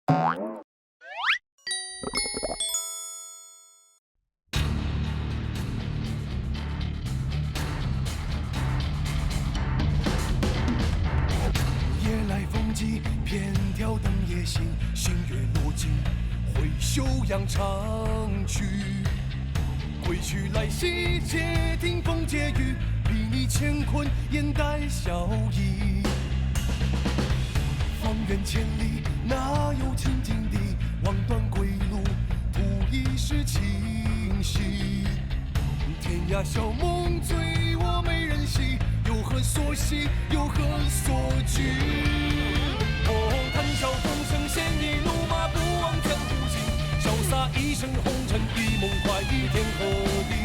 夜来风急，偏挑灯夜行，星月落尽，回首扬长去。归去来兮，且听风解雨，比你乾坤，眼带笑意。方圆千里，哪有清净地？望断归路，图一世清晰。天涯小梦醉，我美人兮，有何所惜，有何所惧？哦，谈笑风生，闲倚怒马，不忘江湖行。潇洒一身红尘，一梦快意天和地。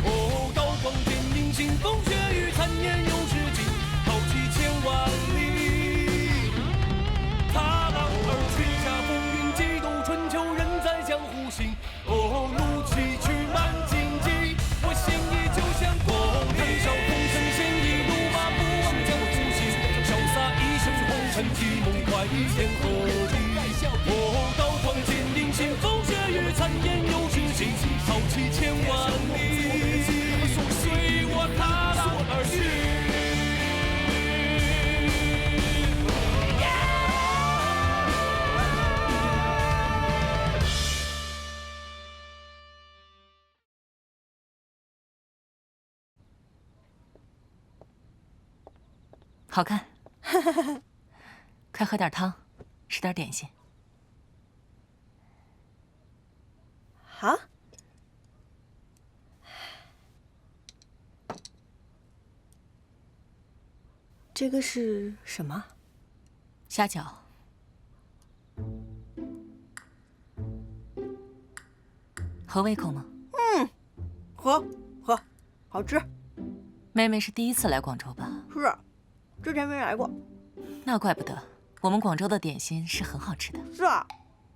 哦，刀光剑影，腥风血雨，残年又是尽，豪气千万里。踏浪而去，下风云，几度春秋，人在江湖行。哦，怒气驱满荆棘，我心意就像光。谈笑风生，闲倚怒马，不忘江湖行。潇洒一身红尘，一梦快意天和地。哦，刀光剑影，腥风血雨，残年又是尽，豪气千万里。随我踏浪而去。好看，快喝点汤，吃点点心。好。这个是什么？虾饺。合胃口吗？喝，好吃。妹妹是第一次来广州吧？是，之前没来过。那怪不得，我们广州的点心是很好吃的。是啊，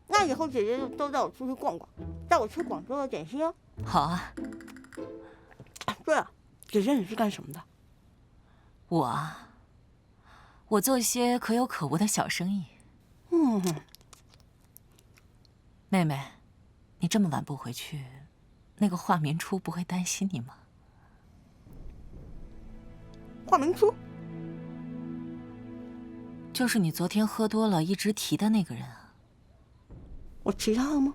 那以后姐姐就多带我出去逛逛，带我吃广州的点心哦。好啊。对了，姐姐你是干什么的？我啊，我做一些可有可无的小生意。妹妹，你这么晚不回去，那个华明初不会担心你吗？华明初？就是你昨天喝多了一直提的那个人啊。我提他了吗？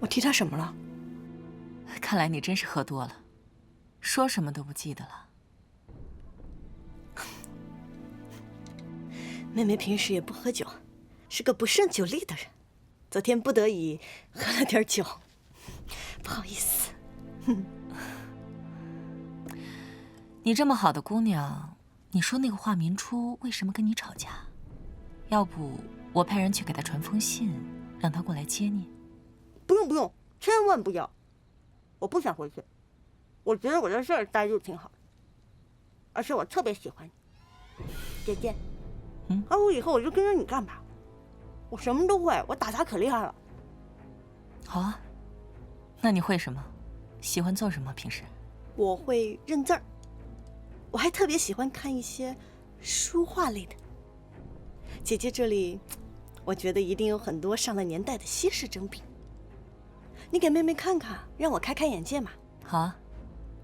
我提他什么了？看来你真是喝多了，说什么都不记得了。妹妹平时也不喝酒，是个不胜酒力的人。昨天不得已喝了点酒，不好意思。你这么好的姑娘，你说那个华明初为什么跟你吵架？要不我派人去给他传封信，让他过来接你。不用，千万不要！我不想回去，我觉得我在这儿待就挺好的，而且我特别喜欢你，姐姐。我以后我就跟着你干吧，我什么都会，我打杂可厉害了。好啊，那你会什么？喜欢做什么？平时？我会认字儿，我还特别喜欢看一些书画类的。姐姐这里，我觉得一定有很多上了年代的稀世珍品。你给妹妹看看，让我开开眼界嘛。好啊，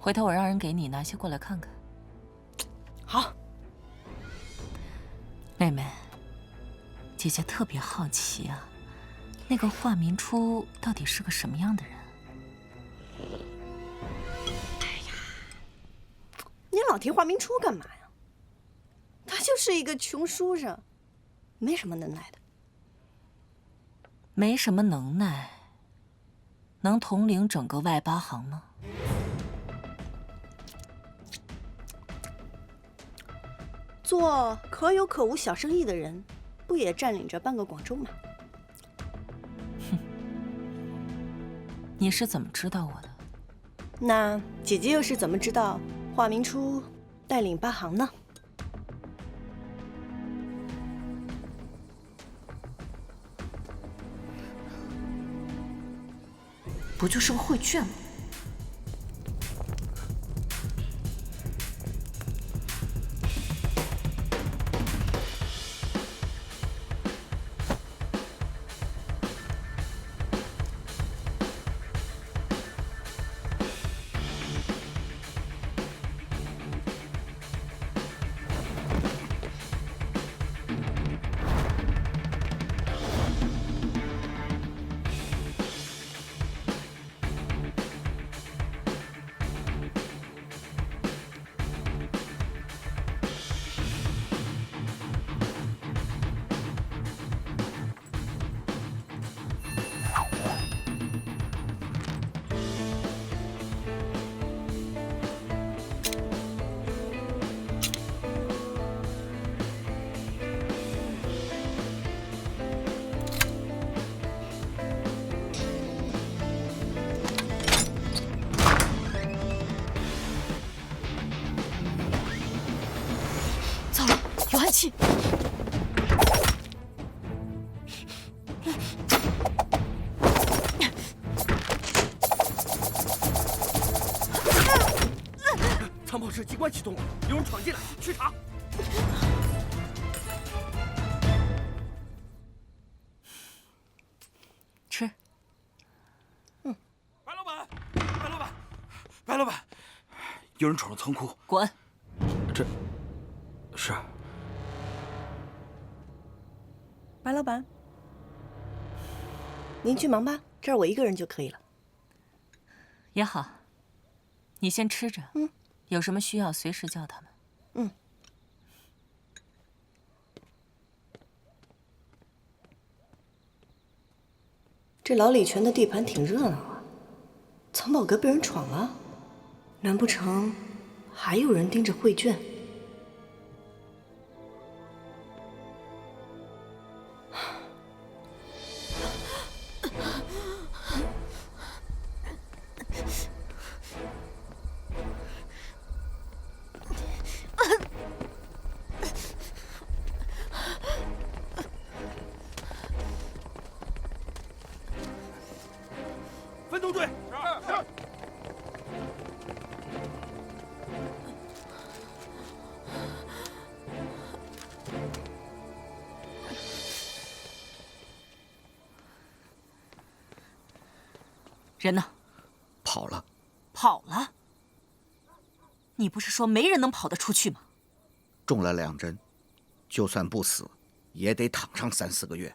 回头我让人给你拿些过来看看。好。妹妹，姐姐特别好奇啊，那个华明初到底是个什么样的人？哎呀，你老提华明初干嘛呀？他就是一个穷书生，没什么能耐的。没什么能耐，能统领整个外八行吗？做可有可无小生意的人，不也占领着半个广州吗？哼，你是怎么知道我的？那姐姐又是怎么知道华明初带领八行呢？不就是个绘卷吗？设机关启动了，有人闯进来，去查。吃。白老板，白老板，白老板，有人闯了仓库。滚！这，是。白老板，您去忙吧，这儿我一个人就可以了。也好，你先吃着。有什么需要随时叫他们。这老李全的地盘挺热闹啊，藏宝阁被人闯了，难不成还有人盯着绘卷？分头队，是。人呢？跑了。跑了？你不是说没人能跑得出去吗？中了2针，就算不死，也得躺上3、4个月。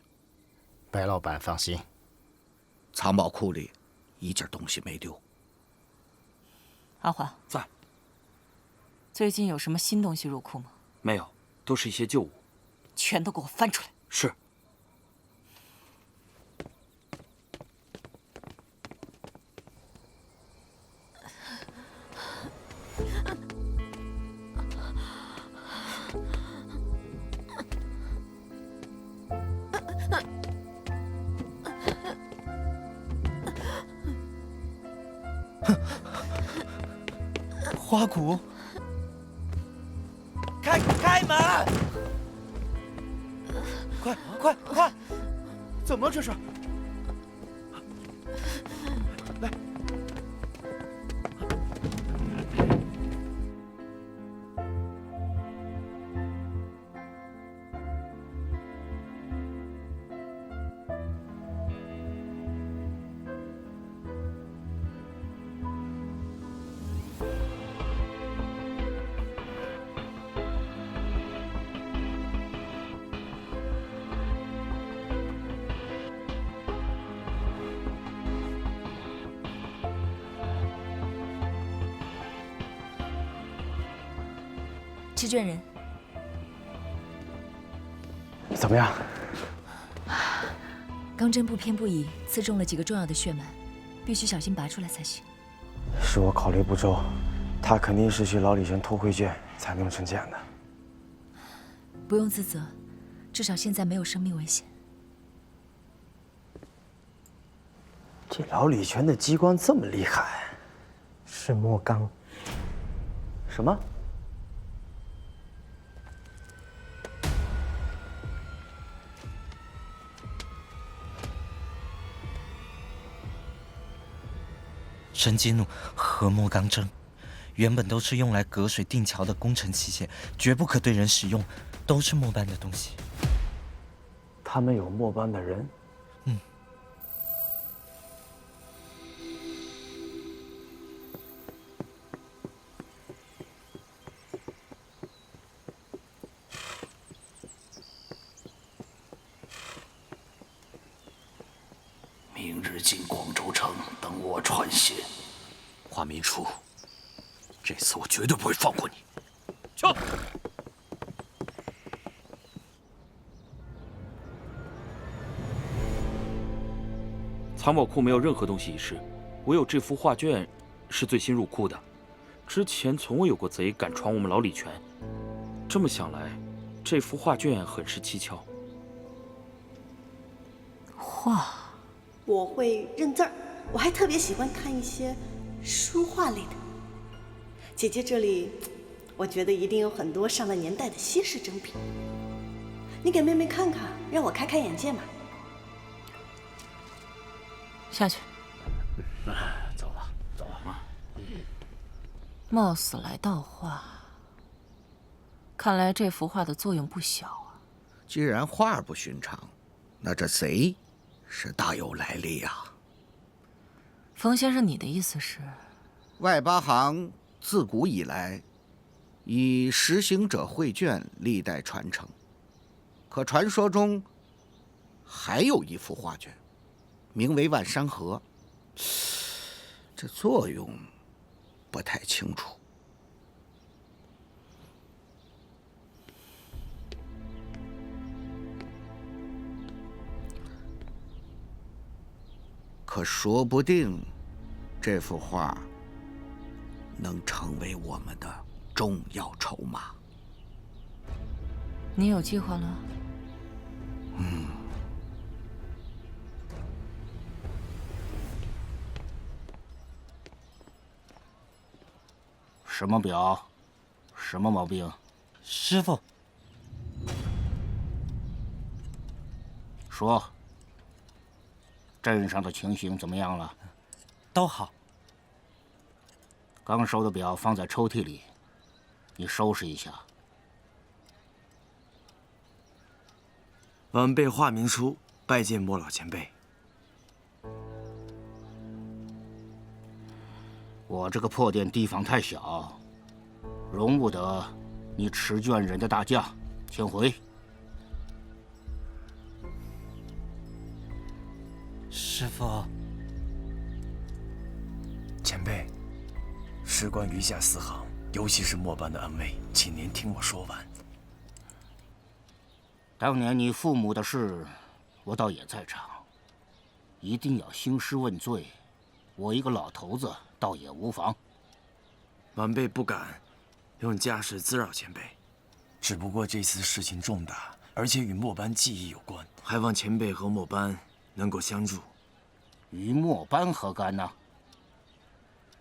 白老板放心，藏宝库里一件东西没丢。阿华在。最近有什么新东西入库吗？没有，都是一些旧物。全都给我翻出来。是。花鼓，开门！快！怎么这是？来，吃卷人，怎么样？钢针不偏不倚，刺中了几个重要的血脉，必须小心拔出来才行。是我考虑不周，他肯定是去老李轩偷绘卷才弄成这样的。不用自责，至少现在没有生命危险。这老李泉的机关这么厉害，是莫刚？什么？神机弩和莫刚针，原本都是用来隔水定桥的工程器械，绝不可对人使用，都是末班的东西。他们有末班的人？明日进广州城，等我传信。华明初，这次我绝对不会放过你。去。藏宝库没有任何东西遗失，唯有这幅画卷是最新入库的。之前从未有过贼敢闯我们老李泉。这么想来，这幅画卷很是蹊跷。画。我会认字儿，我还特别喜欢看一些书画类的。姐姐这里，我觉得一定有很多上了年代的稀世珍品。你给妹妹看看，让我开开眼界嘛。下去。走了。貌似来道话，看来这幅画的作用不小啊。既然画不寻常，那这贼是大有来历呀。冯先生，你的意思是，外八行自古以来以实行者绘卷历代传承，可传说中还有一幅画卷，名为《万山河》，这作用不太清楚。可说不定这幅画能成为我们的重要筹码。你有计划了？什么表？什么毛病？师傅，说。镇上的情形怎么样了？都好。刚收的表放在抽屉里，你收拾一下。晚辈华明初拜见莫老前辈。我这个破店地方太小，容不得你持卷人的大驾，请回。师傅，前辈，事关余下4行，尤其是末班的安危，请您听我说完。当年你父母的事，我倒也在场，一定要兴师问罪，我一个老头子倒也无妨。晚辈不敢用家事滋扰前辈，只不过这次事情重大，而且与末班记忆有关，还望前辈和末班能够相助。与末班何干呢？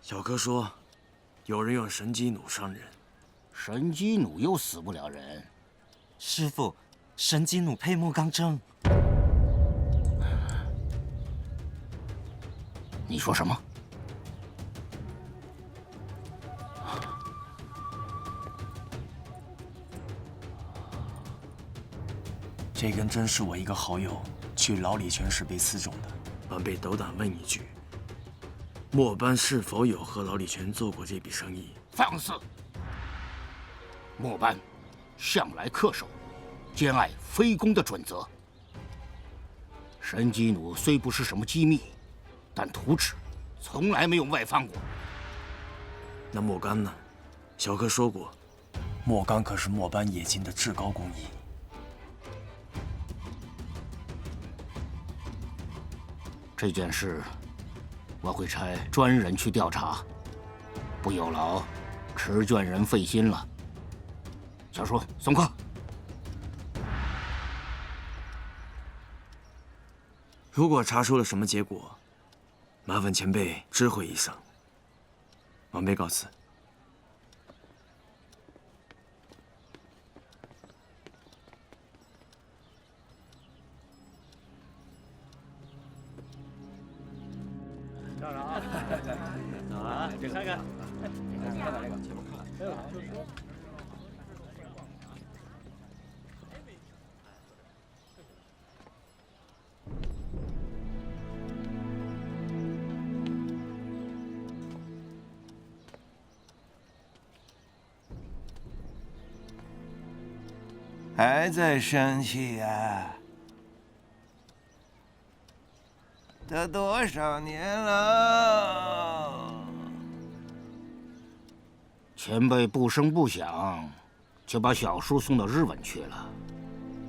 小柯说，有人用神机弩伤人。神机弩又死不了人。师傅，神机弩配莫刚针。你说什么？这根针是我一个好友去老李泉时被刺中的。晚辈斗胆问一句，末班是否有和老李泉做过这笔生意？放肆！末班向来恪守兼爱非攻的准则。神机弩虽不是什么机密，但图纸从来没有外放过。那莫刚呢？小柯说过，莫刚可是末班冶金的至高工艺。这件事，我会差专人去调查，不有劳持卷人费心了。小叔，送客。如果查出了什么结果，麻烦前辈知会一声。晚辈告辞。上啊！走啊！这看看，看看这个，还在生气呀？都多少年了？前辈不声不响就把小叔送到日本去了，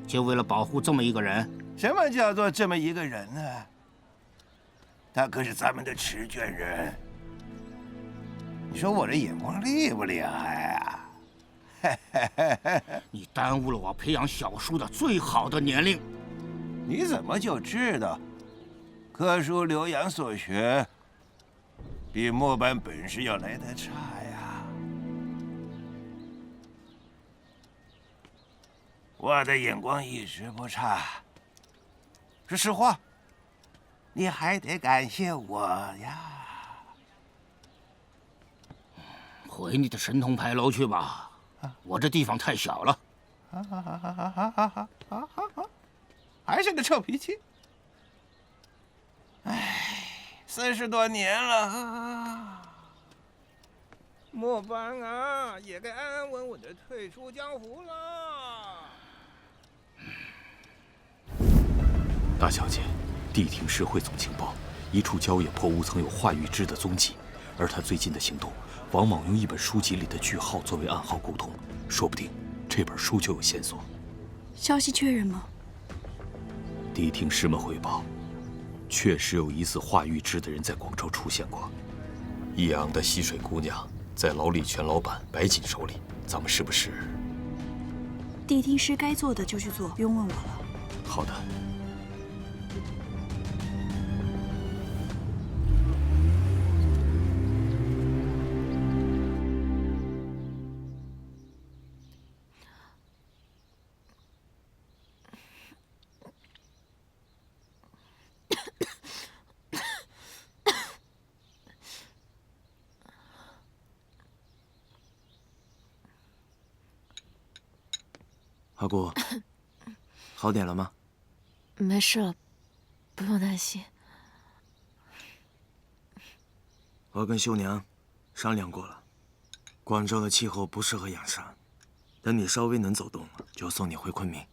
就为了保护这么一个人？什么叫做这么一个人呢？他可是咱们的持卷人。你说我这眼光厉不厉害啊？你耽误了我培养小叔的最好的年龄。你怎么就知道柯叔留洋所学比末班本事要来得差呀？我的眼光一直不差，说实话，你还得感谢我呀。回你的神通牌楼去吧，我这地方太小了。还是个臭脾气。唉，40多年了，末班啊，也该安安稳稳的退出江湖了。大小姐，谛听师汇总情报，一处郊野破屋曾有华玉枝的踪迹，而他最近的行动，往往用一本书籍里的句号作为暗号沟通，说不定这本书就有线索。消息确认吗？谛听师们汇报，确实有疑似华玉枝的人在广州出现过。益阳的溪水姑娘在老李全老板白锦手里，咱们是不是？谛听师该做的就去做，不用问我了。好的。阿姑，好点了吗？没事了，不用担心。我跟秀娘商量过了，广州的气候不适合养伤，等你稍微能走动了，就送你回昆明。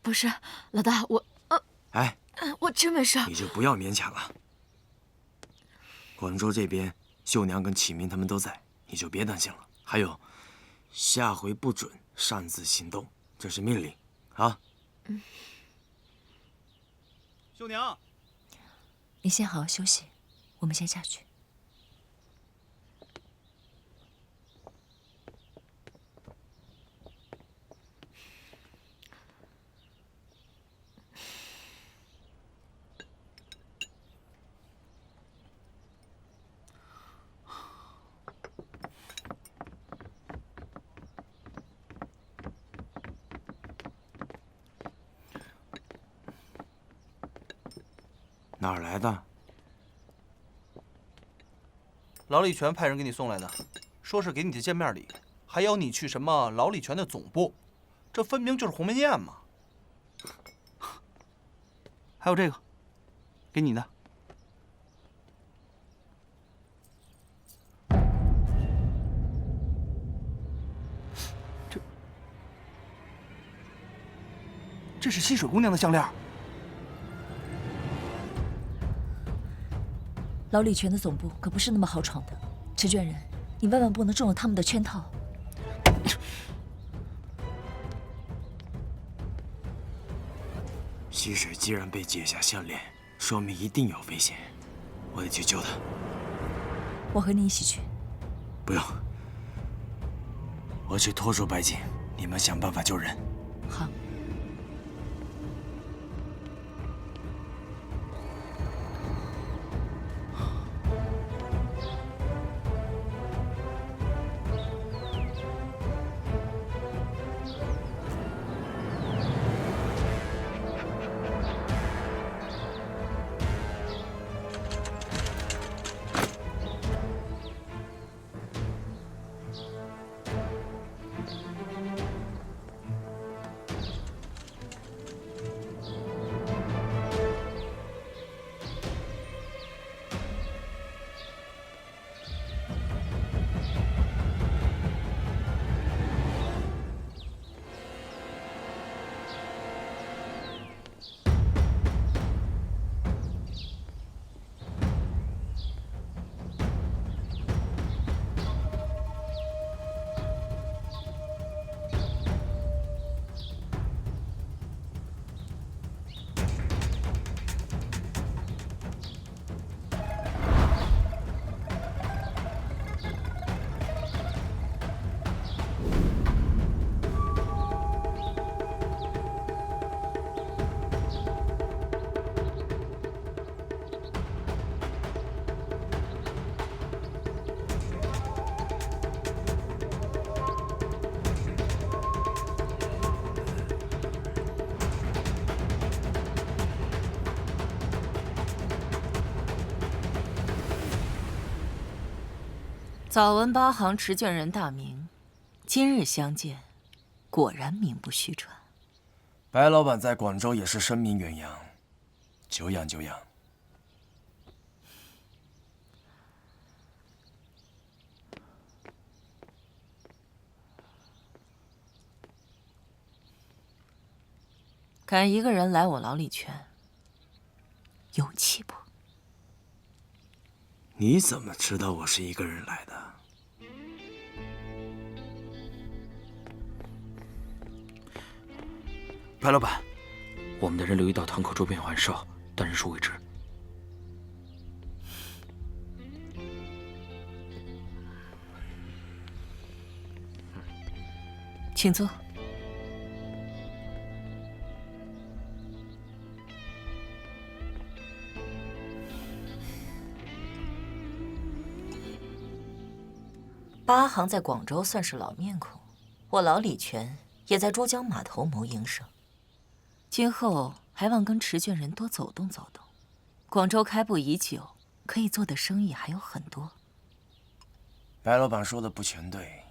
不是，老大，哎，我真没事。你就不要勉强了。广州这边，秀娘跟启明他们都在，你就别担心了。还有，下回不准擅自行动，这是命令，啊。秀娘，你先好好休息，我们先下去。哪儿来的？老李全派人给你送来的，说是给你的见面礼，还邀你去什么老李全的总部，这分明就是鸿门宴嘛。还有这个，给你的。这是溪水姑娘的项链。老李全的总部可不是那么好闯的，池卷人，你万万不能中了他们的圈套。溪水既然被解下项链，说明一定有危险，我得去救他。我和你一起去。不用，我去拖住白锦，你们想办法救人。好。早闻八行持卷人大名，今日相见，果然名不虚传。白老板在广州也是声名远扬，久仰久仰。敢一个人来我牢里圈，有气不？你怎么知道我是一个人来的？白老板，我们的人留意到堂口周边有暗哨，但人数未知。请坐。八行在广州算是老面孔，我老李全也在珠江码头谋营生，今后还望跟持卷人多走动走动。广州开埠已久，可以做的生意还有很多。白老板说的不全对，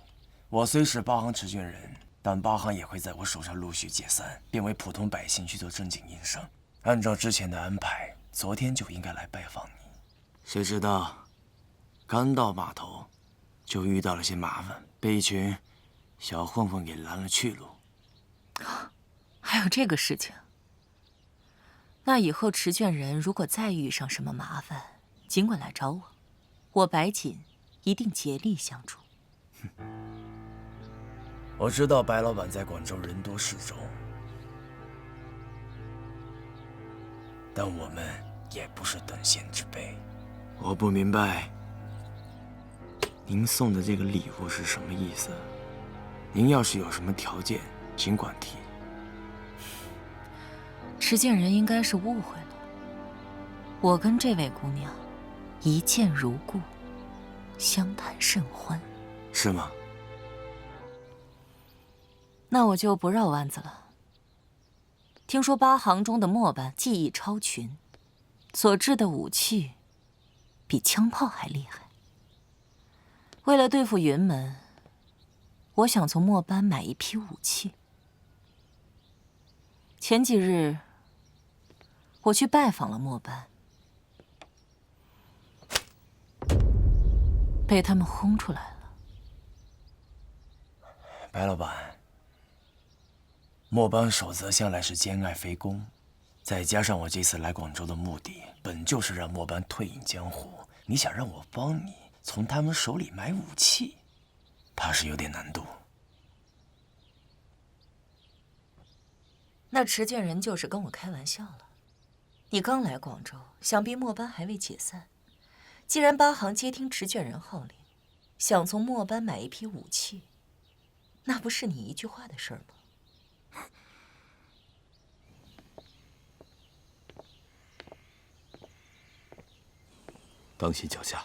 我虽是八行持卷人，但八行也会在我手上陆续解散，变为普通百姓去做正经营生。按照之前的安排，昨天就应该来拜访你，谁知道刚到码头就遇到了些麻烦，被一群小混混给拦了去路。还有这个事情？那以后持卷人如果再遇上什么麻烦，尽管来找我，我白锦一定竭力相助。我知道白老板在广州人多势众，但我们也不是等闲之辈。我不明白您送的这个礼物是什么意思？您要是有什么条件，尽管提。持卷人应该是误会了，我跟这位姑娘一见如故，相谈甚欢。是吗？那我就不绕弯子了。听说八行中的末班技艺超群，所制的武器比枪炮还厉害。为了对付云门，我想从末班买一批武器。前几日我去拜访了末班，被他们轰出来了。白老板，末班守则向来是兼爱非攻，再加上我这次来广州的目的，本就是让末班退隐江湖。你想让我帮你从他们手里买武器，怕是有点难度。那持卷人就是跟我开玩笑了。你刚来广州，想必末班还未解散。既然八行接听持卷人号令，想从末班买一批武器，那不是你一句话的事儿吗？当心脚下。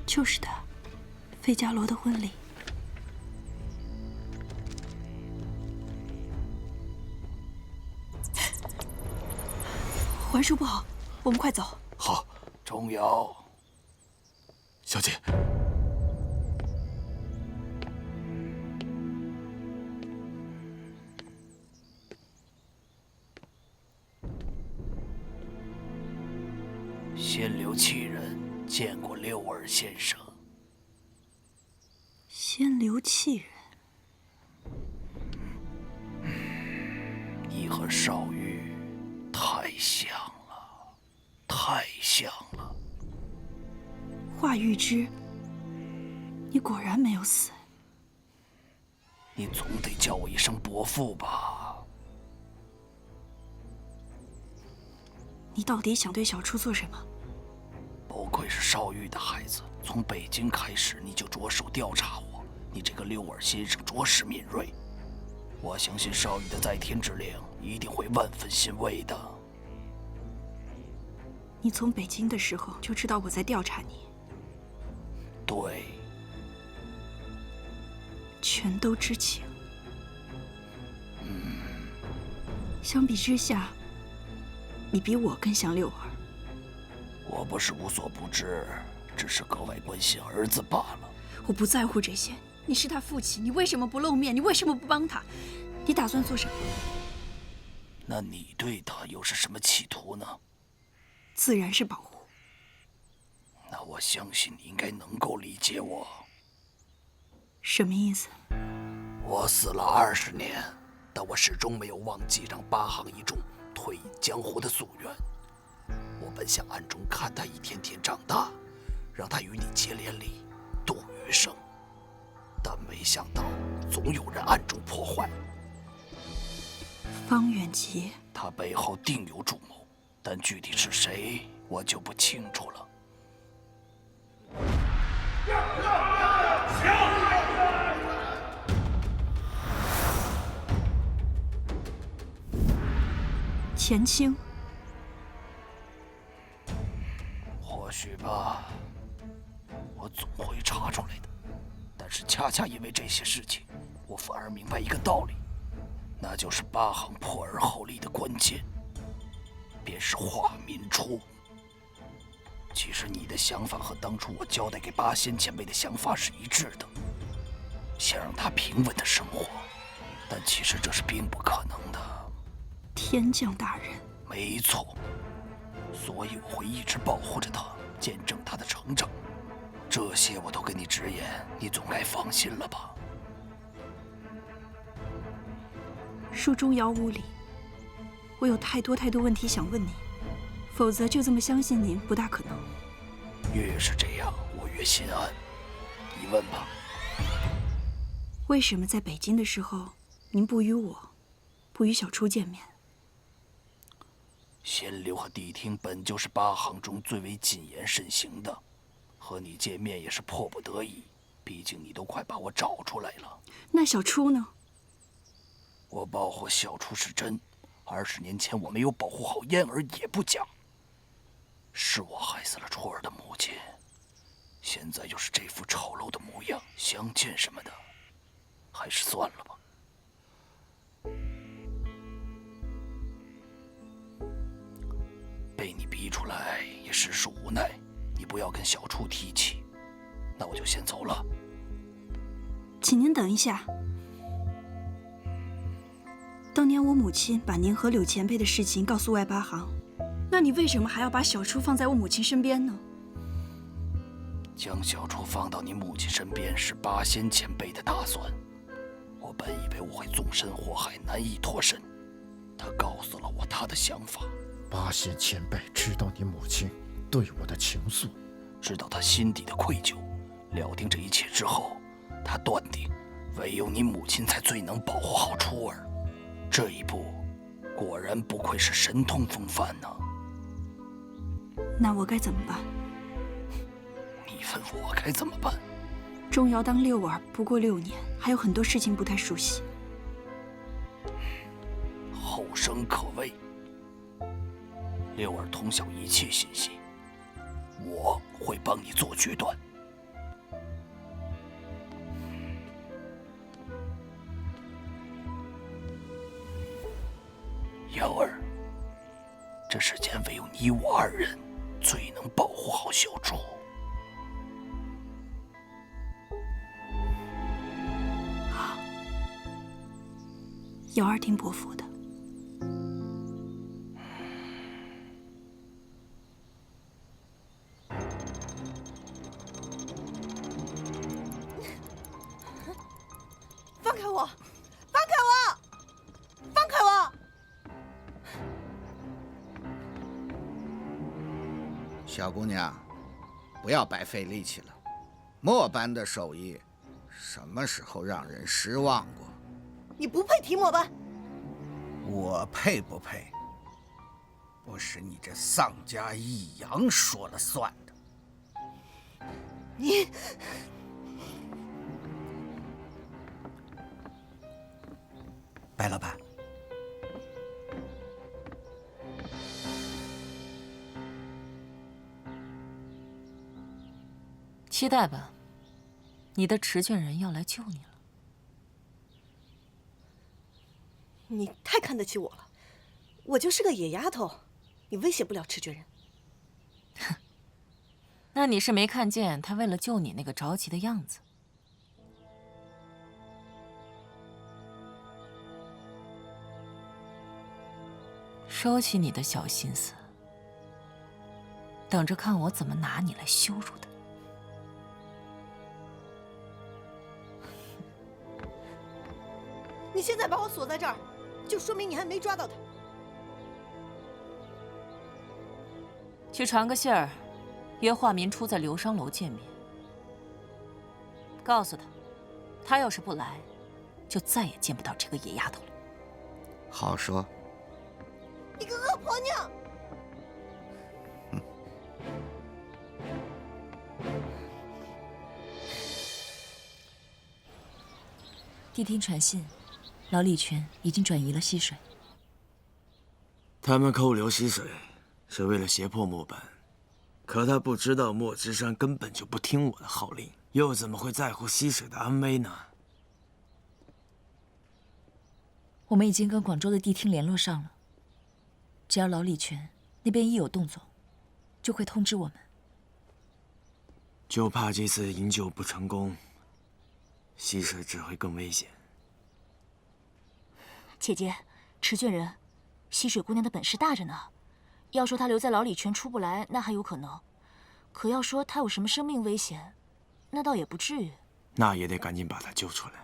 就是他，费加罗的婚礼。环叔不好，我们快走。好，钟瑶，小姐。仙流气人见过六耳先生。仙流气人，和少玉太像了，太像了。华玉之，你果然没有死。你总得叫我一声伯父吧？你到底想对小初做什么？不愧是少玉的孩子，从北京开始你就着手调查我。你这个六耳先生着实敏锐，我相信少玉的在天之灵一定会万分欣慰的。你从北京的时候就知道我在调查你？对，全都知情。相比之下，你比我更像六儿。我不是无所不知，只是格外关心儿子罢了。我不在乎这些。你是他父亲，你为什么不露面？你为什么不帮他？你打算做什么？那你对他又是什么企图呢？自然是保护。那我相信你应该能够理解我。什么意思？我死了20年，但我始终没有忘记让八行一众退隐江湖的夙愿。我本想暗中看他一天天长大，让他与你结连理，度余生。但没想到，总有人暗中破坏。方远吉，他背后定有主谋，但具体是谁，我就不清楚了。钱青，或许吧，我总会查出来的。但是恰恰因为这些事情，我反而明白一个道理，那就是八行破而后立的关键，便是化民初。其实你的想法和当初我交代给八仙前辈的想法是一致的，想让他平稳的生活，但其实这是并不可能的。天降大人，没错，所以我会一直保护着他，见证他的成长。这些我都跟你直言，你总该放心了吧？书中瑶屋里，我有太多问题想问你，否则就这么相信您不大可能。越是这样，我越心安。你问吧。为什么在北京的时候，您不与我，不与小初见面？仙流和谛听本就是八行中最为谨言慎行的。和你见面也是迫不得已，毕竟你都快把我找出来了。那小初呢？我保护小初是真，20年前我没有保护好嫣儿也不假。是我害死了初儿的母亲，现在又是这副丑陋的模样，相见什么的，还是算了吧。被你逼出来也实属无奈。你不要跟小初提起，那我就先走了。请您等一下。当年我母亲把您和柳前辈的事情告诉外八行，那你为什么还要把小初放在我母亲身边呢？将小初放到你母亲身边是八仙前辈的打算。我本以为我会纵身火海，难以脱身。他告诉了我他的想法。八仙前辈知道你母亲对我的情愫，知道他心底的愧疚，了定这一切之后，他断定唯有你母亲才最能保护好初儿。这一步果然不愧是神通风范呢。那我该怎么办？你问我该怎么办？钟瑶当六儿不过6年，还有很多事情不太熟悉。后生可畏，六儿通晓一切信息，我会帮你做决断。瑶儿，这世间唯有你我2人最能保护好小初。好，瑶儿听伯父的。放开我！放开我！放开我！小姑娘，不要白费力气了。末班的手艺，什么时候让人失望过？你不配提末班。我配不配？不是你这丧家义阳说了算的。你，白老板，期待吧，你的持卷人要来救你了。你太看得起我了，我就是个野丫头，你威胁不了持卷人。哼，那你是没看见他为了救你那个着急的样子。收起你的小心思，等着看我怎么拿你来羞辱他。你现在把我锁在这儿，就说明你还没抓到他。去传个信儿，约华民初在流商楼见面。告诉他，他要是不来，就再也见不到这个野丫头了。好说。你个恶婆娘！谛听传信，老李全已经转移了溪水。他们扣留溪水，是为了胁迫末班，可他不知道莫之山根本就不听我的号令，又怎么会在乎溪水的安危呢？我们已经跟广州的谛听联络上了，只要老李全那边一有动作，就会通知我们。就怕这次营救不成功，溪水只会更危险。姐姐，持卷人，溪水姑娘的本事大着呢。要说她留在老李全出不来，那还有可能；可要说她有什么生命危险，那倒也不至于。那也得赶紧把她救出来。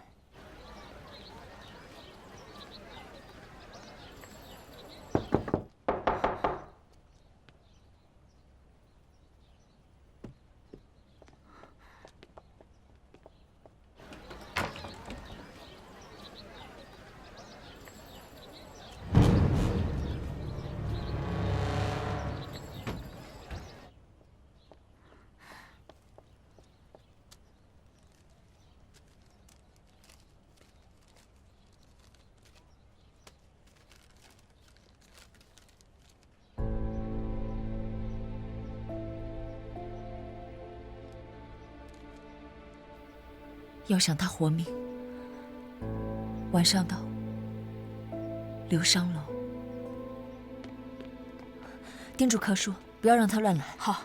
要想他活命，晚上到流商楼，叮嘱柯叔不要让他乱来。好。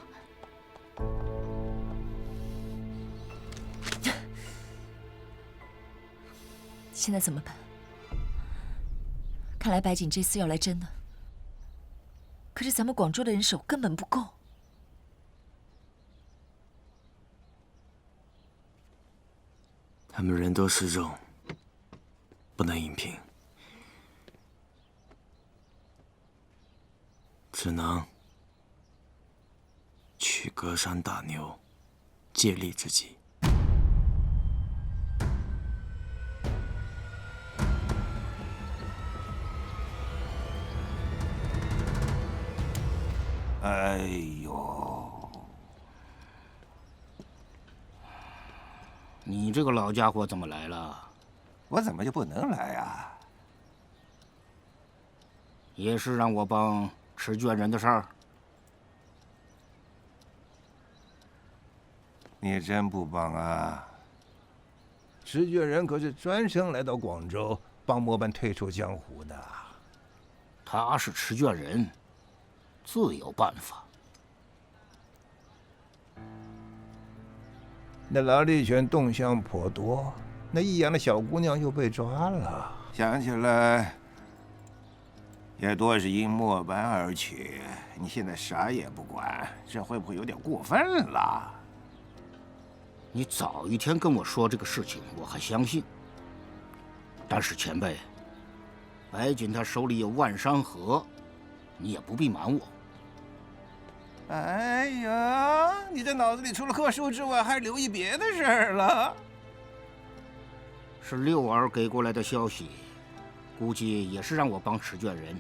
现在怎么办？看来白锦这次要来真的，可是咱们广州的人手根本不够。他们人多势众，不能硬拼，只能取隔山打牛，借力之计。哎呦！你这个老家伙怎么来了？我怎么就不能来啊？也是让我帮持卷人的事儿。你真不帮啊？持卷人可是专程来到广州帮末班退出江湖的。他是持卷人，自有办法。那老李全动向颇多，那益阳的小姑娘又被抓了。想起来，也多是因末班而起。你现在啥也不管，这会不会有点过分了？你早一天跟我说这个事情，我还相信。但是前辈，白锦他手里有万山河，你也不必瞒我。哎呀，你这脑子里除了课书之外，还留意别的事儿了？是六儿给过来的消息，估计也是让我帮持卷人。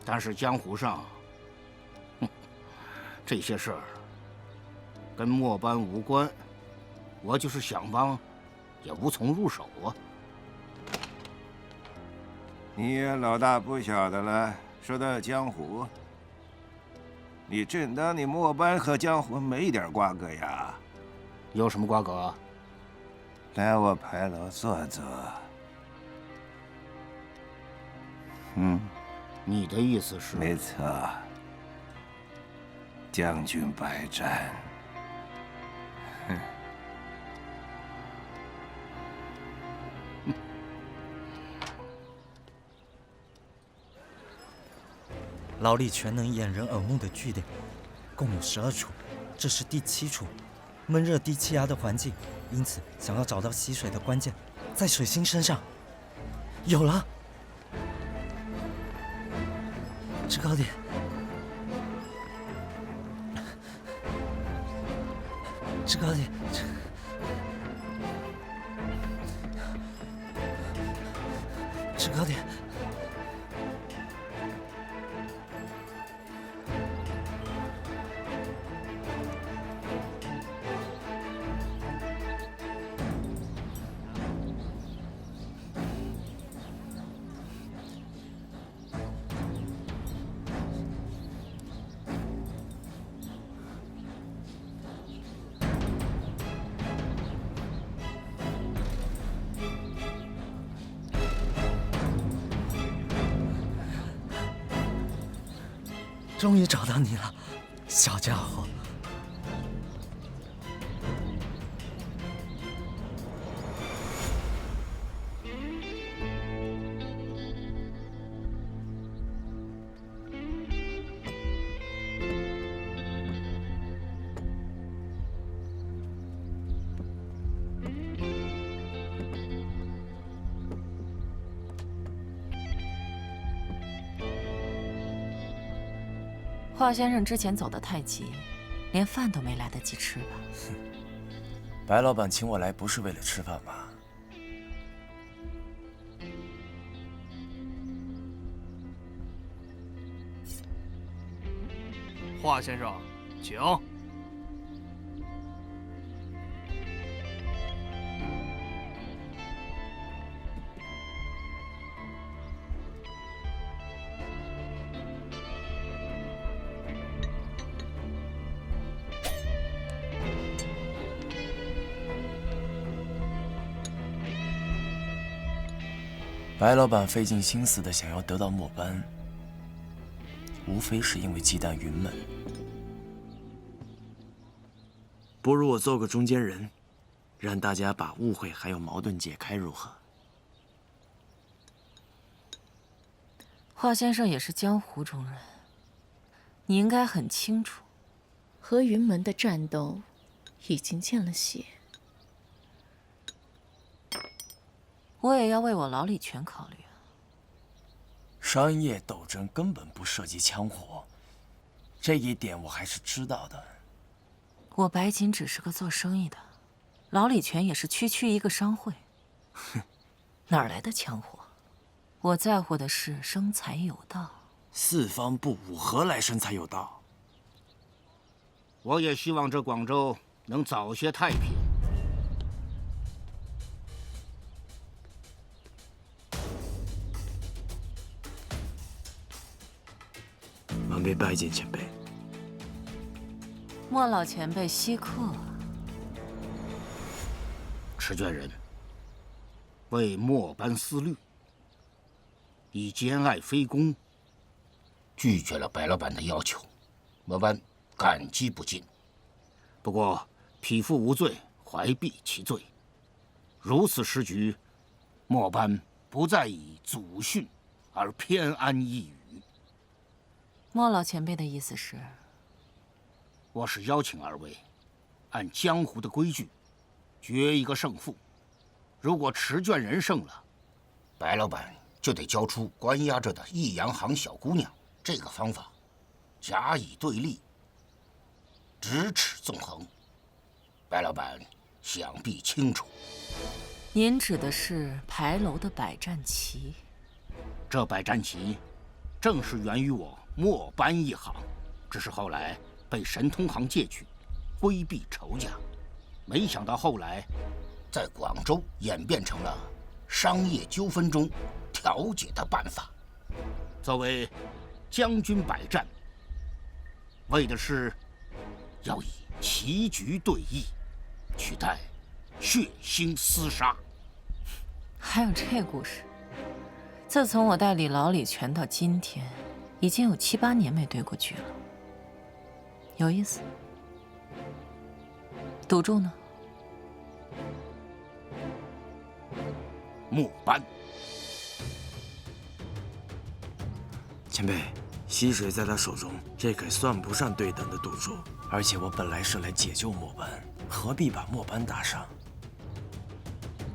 但是江湖上，这些事儿跟末班无关，我就是想帮，也无从入手啊。你也老大不小的了，说到江湖，你真当你末班和江湖没一点瓜葛呀？有什么瓜葛？来我牌楼坐坐。你的意思是？没错，将军百战。牢里全能掩人耳目的据点，共有12处，这是第7处。闷热低气压的环境，因此想要找到吸水的关键，在水星身上。有了，制高点。制高点。制高点。终于找到你了，小家伙。华先生之前走得太急，连饭都没来得及吃吧？白老板请我来不是为了吃饭吧？华先生，请。白老板费尽心思的想要得到末班，无非是因为忌惮云门。不如我做个中间人，让大家把误会还有矛盾解开，如何？华先生也是江湖中人，你应该很清楚，和云门的战斗已经见了血。我也要为我牢里全考虑啊。商业斗争根本不涉及枪火，这一点我还是知道的。我白锦只是个做生意的，牢里全也是区区一个商会，哪来的枪火？我在乎的是生财有道。四方不武，何来生财有道？我也希望这广州能早些太平。晚辈拜见前辈。莫老前辈稀客。持卷人为末班思虑，以兼爱非攻，拒绝了白老板的要求，末班感激不尽。不过匹夫无罪，怀璧其罪。如此时局，末班不再以祖训而偏安一隅。莫老前辈的意思是？我是邀请二位，按江湖的规矩，决一个胜负。如果持卷人胜了，白老板就得交出关押着的益阳行小姑娘。这个方法，甲乙对立，咫尺纵横。白老板想必清楚。您指的是牌楼的百战旗？这百战旗，正是源于我墨班一行，只是后来被神通行借去，规避仇家。没想到后来，在广州演变成了商业纠纷中调解的办法。作为将军百战，为的是要以棋局对弈，取代血腥厮杀。还有这故事？自从我代理老李全到今天，已经有7、8年没对过局了。有意思。赌注呢？墨班。前辈，溪水在他手中，这可算不上对等的赌注。而且我本来是来解救墨班，何必把墨班打伤？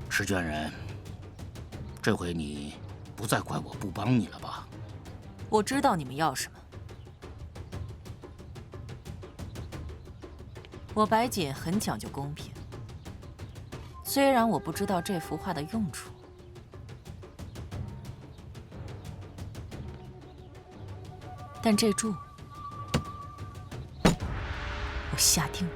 石卷人，这回你不再怪我不帮你了吧？我知道你们要什么。我白锦很讲究公平，虽然我不知道这幅画的用处，但这注我下定了。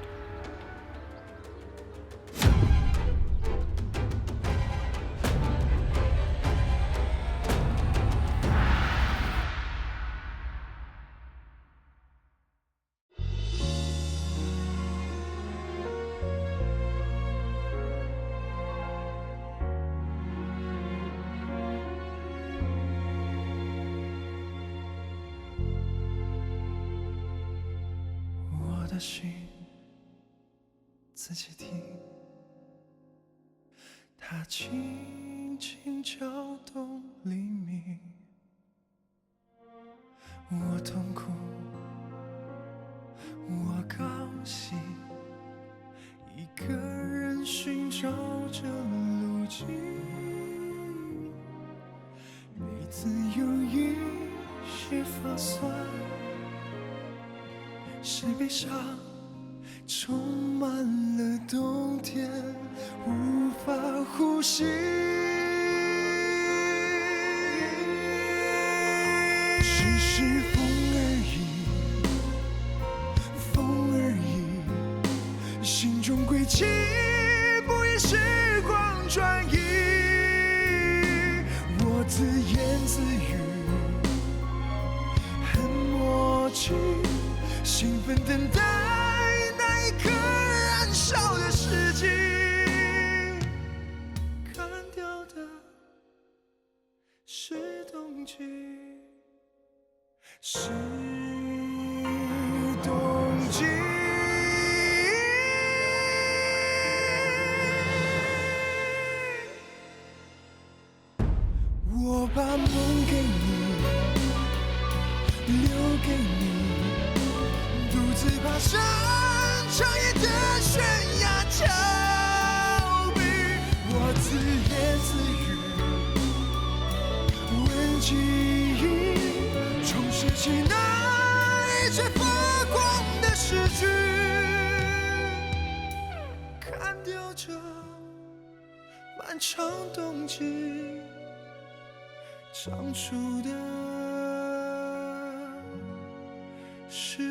我的心自己听，它轻轻搅动黎明。我痛苦，我高兴，一个人寻找着路径。每次有一些发酸，是悲伤充满了冬天，无法呼吸。只是风而已，风而已，心中轨迹不因时光转移。我自言自语，很默契，兴奋等待那一刻燃烧的时机。看掉的是冬季，是冬季。我把梦给你，留给你，独自爬上长夜的悬崖峭壁。我自言自语，问记忆，重拾起那一切发光的诗句，看掉这漫长冬季长出的是